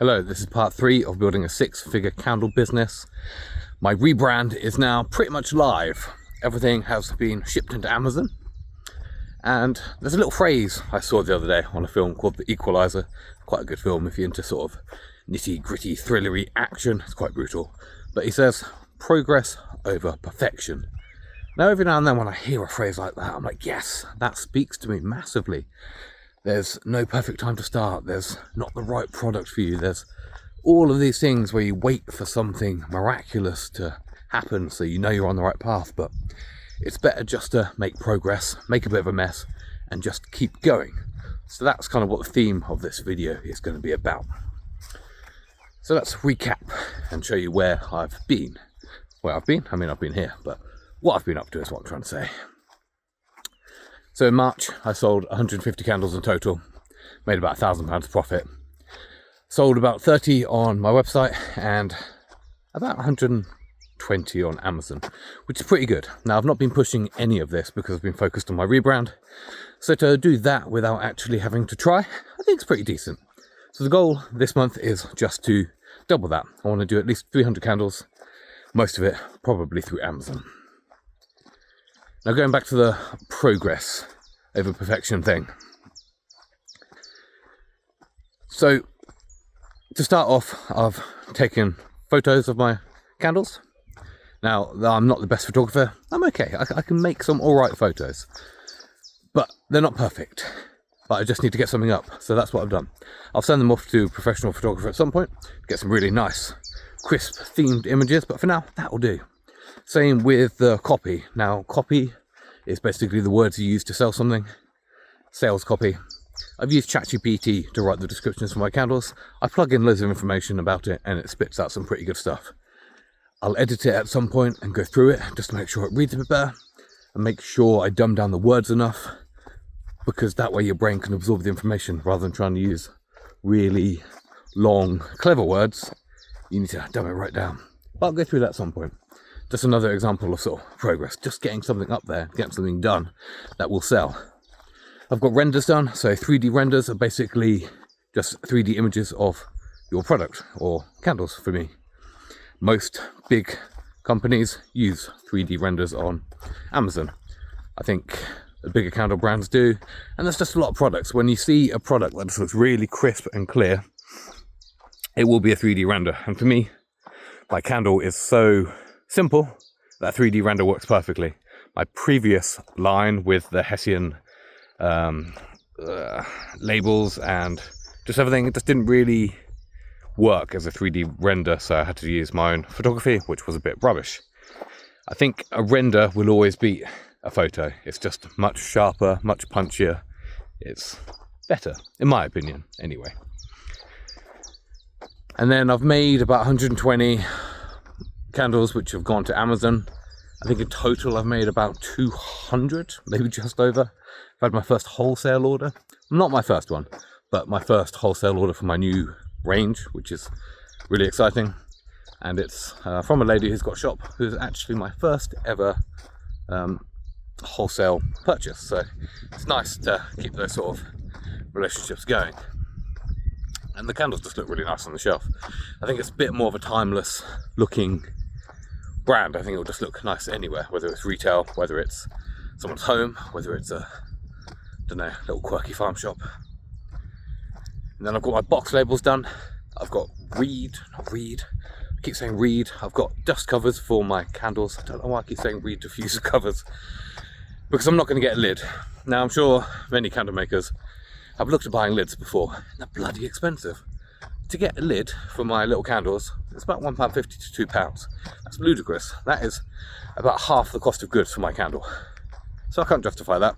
Hello, this is part 3 of building a 6-figure candle business. My rebrand is now pretty much live. Everything has been shipped into Amazon. And there's a little phrase I saw the other day on a film called The Equalizer. Quite a good film if you're into sort of nitty gritty, thrillery action. It's quite brutal. But he says, progress over perfection. Now every now and then when I hear a phrase like that, I'm like, yes, that speaks to me massively. There's no perfect time to start. There's not the right product for you. There's all of these things where you wait for something miraculous to happen so you know you're on the right path. But it's better just to make progress, make a bit of a mess, and just keep going. So that's kind of what the theme of this video is going to be about. So let's recap and show you where I've been. Where I've been? I mean, I've been here, but what I've been up to is what I'm trying to say. So in March, I sold 150 candles in total, made about £1,000 profit. Sold about 30 on my website and about 120 on Amazon, which is pretty good. Now, I've not been pushing any of this because I've been focused on my rebrand. So to do that without actually having to try, I think it's pretty decent. So the goal this month is just to double that. I want to do at least 300 candles, most of it probably through Amazon. Now going back to the progress over perfection thing. So to start off, I've taken photos of my candles. Now I'm not the best photographer. I'm okay. I can make some alright photos, but they're not perfect. But I just need to get something up. So that's what I've done. I'll send them off to a professional photographer at some point, get some really nice, crisp themed images. But for now, that'll do. Same with the copy. Now, copy is basically the words you use to sell something. Sales copy. I've used ChatGPT to write the descriptions for my candles. I plug in loads of information about it and it spits out some pretty good stuff. I'll edit it at some point and go through it just to make sure it reads a bit better and make sure I dumb down the words enough, because that way your brain can absorb the information rather than trying to use really long, clever words. You need to dumb it right down. But I'll go through that at some point. Just another example of sort of progress, just getting something up there, getting something done that will sell. I've got renders done, so 3D renders are basically just 3D images of your product or candles for me. Most big companies use 3D renders on Amazon. I think the bigger candle brands do, and there's just a lot of products. When you see a product that just looks really crisp and clear, it will be a 3D render. And for me, my candle is so simple that 3D render works perfectly. My previous line with the Hessian labels and just everything, it just didn't really work as a 3D render, so I had to use my own photography, which was a bit rubbish. I think a render will always beat a photo. It's just much sharper, much punchier. It's better, in my opinion, anyway. And then I've made about 120 candles which have gone to Amazon. I think in total I've made about 200, maybe just over. I've had my first wholesale order. Not my first one, but my first wholesale order for my new range, which is really exciting. And it's from a lady who's got a shop, who's actually my first ever wholesale purchase. So it's nice to keep those sort of relationships going. And the candles just look really nice on the shelf. I think it's a bit more of a timeless looking brand. I think it'll just look nice anywhere, whether it's retail, whether it's someone's home, whether it's a, don't know, little quirky farm shop. And then I've got my box labels done. I've got I keep saying reed. I've got dust covers for my candles. I don't know why I keep saying reed diffuser covers, because I'm not going to get a lid. Now I'm sure many candle makers have looked at buying lids before. They're bloody expensive. To get a lid for my little candles, it's about £1.50 to £2. That's ludicrous. That is about half the cost of goods for my candle. So I can't justify that.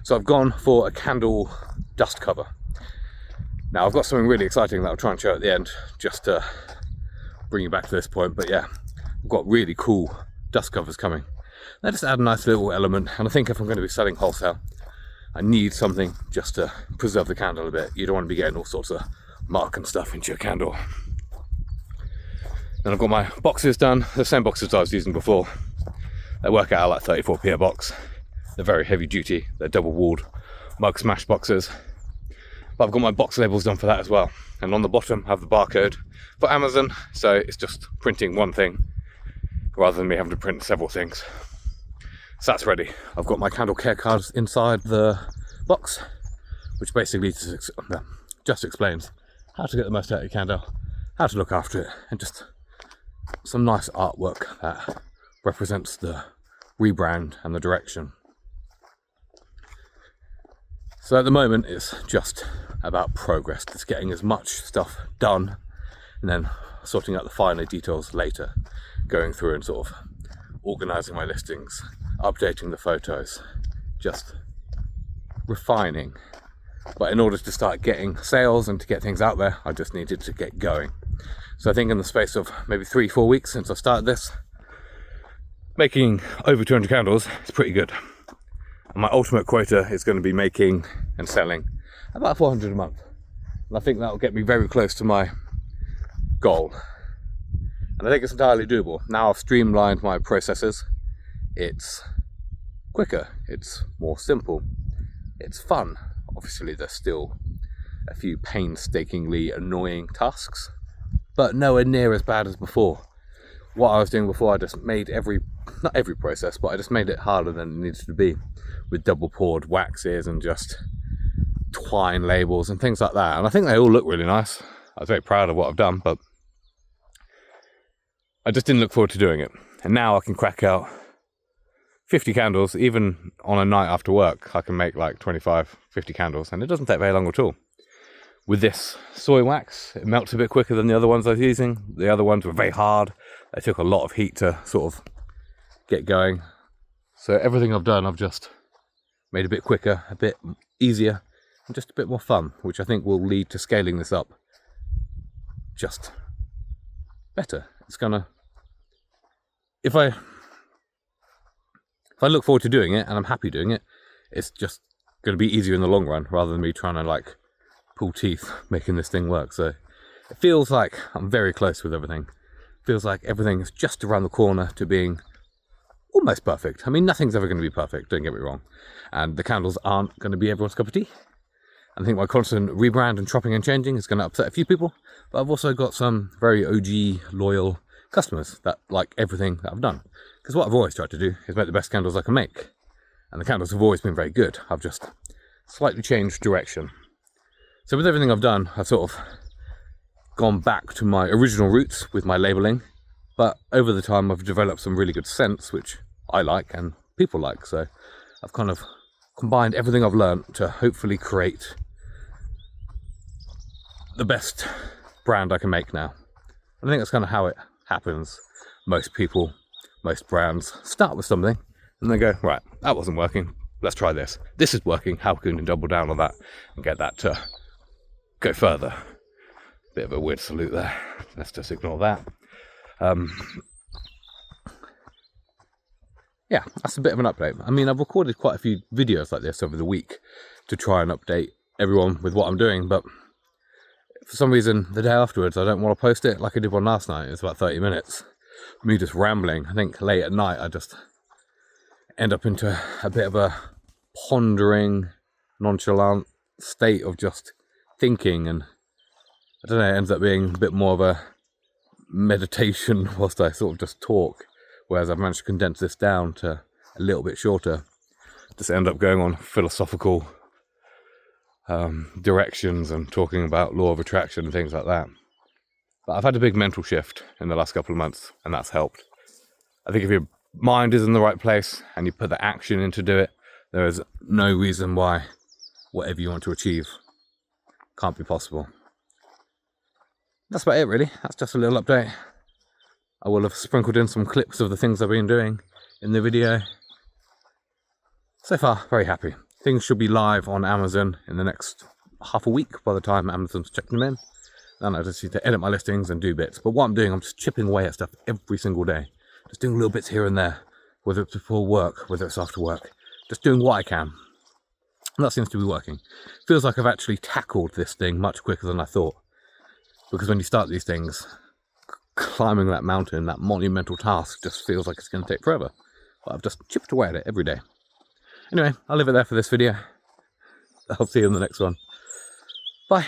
So I've gone for a candle dust cover. Now I've got something really exciting that I'll try and show at the end, just to bring you back to this point. But yeah, I've got really cool dust covers coming. They just add a nice little element. And I think if I'm going to be selling wholesale, I need something just to preserve the candle a bit. You don't want to be getting all sorts of mark and stuff into your candle. Then I've got my boxes done, the same boxes I was using before. They work out like 34p a box. They're very heavy duty, they're double walled mug smash boxes. But I've got my box labels done for that as well. And on the bottom I have the barcode for Amazon, so it's just printing one thing rather than me having to print several things. So that's ready. I've got my candle care cards inside the box, which basically just explains how to get the most out of your candle, how to look after it, and just some nice artwork that represents the rebrand and the direction. So at the moment it's just about progress, just getting as much stuff done and then sorting out the finer details later, going through and sort of organising my listings, updating the photos, just refining. But in order to start getting sales and to get things out there, I just needed to get going. So I think in the space of maybe 3-4 weeks since I started this, making over 200 candles is pretty good. And my ultimate quota is going to be making and selling about 400 a month. And I think that will get me very close to my goal. And I think it's entirely doable. Now I've streamlined my processes. It's quicker, it's more simple, it's fun. Obviously there's still a few painstakingly annoying tasks, but nowhere near as bad as before. What I was doing before, I just made not every process, but I just made it harder than it needed to be, with double poured waxes and just twine labels and things like that. And I think they all look really nice. I was very proud of what I've done, but I just didn't look forward to doing it. And now I can crack out 50 candles, even on a night after work. I can make like 25, 50 candles, and it doesn't take very long at all. With this soy wax, it melts a bit quicker than the other ones I was using. The other ones were very hard. They took a lot of heat to sort of get going. So everything I've done, I've just made a bit quicker, a bit easier, and just a bit more fun, which I think will lead to scaling this up just better. It's gonna, if I look forward to doing it and I'm happy doing it, it's just going to be easier in the long run rather than me trying to like pull teeth making this thing work. So it feels like I'm very close with everything. It feels like everything is just around the corner to being almost perfect. I mean, nothing's ever going to be perfect, don't get me wrong. And the candles aren't going to be everyone's cup of tea. I think my constant rebrand and chopping and changing is going to upset a few people, but I've also got some very OG loyal customers that like everything that I've done. Because what I've always tried to do is make the best candles I can make. And the candles have always been very good. I've just slightly changed direction. So with everything I've done, I've sort of gone back to my original roots with my labelling. But over the time, I've developed some really good scents, which I like and people like. So I've kind of combined everything I've learned to hopefully create the best brand I can make now. I think that's kind of how it happens. Most people, most brands start with something and they go, right, that wasn't working, let's try this. This is working, how can we double down on that and get that to go further? Bit of a weird salute there, let's just ignore that. Yeah, that's a bit of an update. I mean, I've recorded quite a few videos like this over the week to try and update everyone with what I'm doing, but for some reason the day afterwards I don't want to post it like I did one last night. It's about 30 minutes. Me just rambling. I think late at night I just end up into a bit of a pondering, nonchalant state of just thinking, and I don't know, it ends up being a bit more of a meditation whilst I sort of just talk, whereas I've managed to condense this down to a little bit shorter. Just end up going on philosophical directions and talking about law of attraction and things like that. But I've had a big mental shift in the last couple of months, and that's helped. I think if your mind is in the right place and you put the action in to do it, there is no reason why whatever you want to achieve can't be possible. That's about it really. That's just a little update. I will have sprinkled in some clips of the things I've been doing in the video. So far, very happy. Things should be live on Amazon in the next half a week by the time Amazon's checking them in. Then I just need to edit my listings and do bits. But what I'm doing, I'm just chipping away at stuff every single day. Just doing little bits here and there, whether it's before work, whether it's after work. Just doing what I can. And that seems to be working. Feels like I've actually tackled this thing much quicker than I thought. Because when you start these things, climbing that mountain, that monumental task, just feels like it's going to take forever. But I've just chipped away at it every day. Anyway, I'll leave it there for this video. I'll see you in the next one. Bye.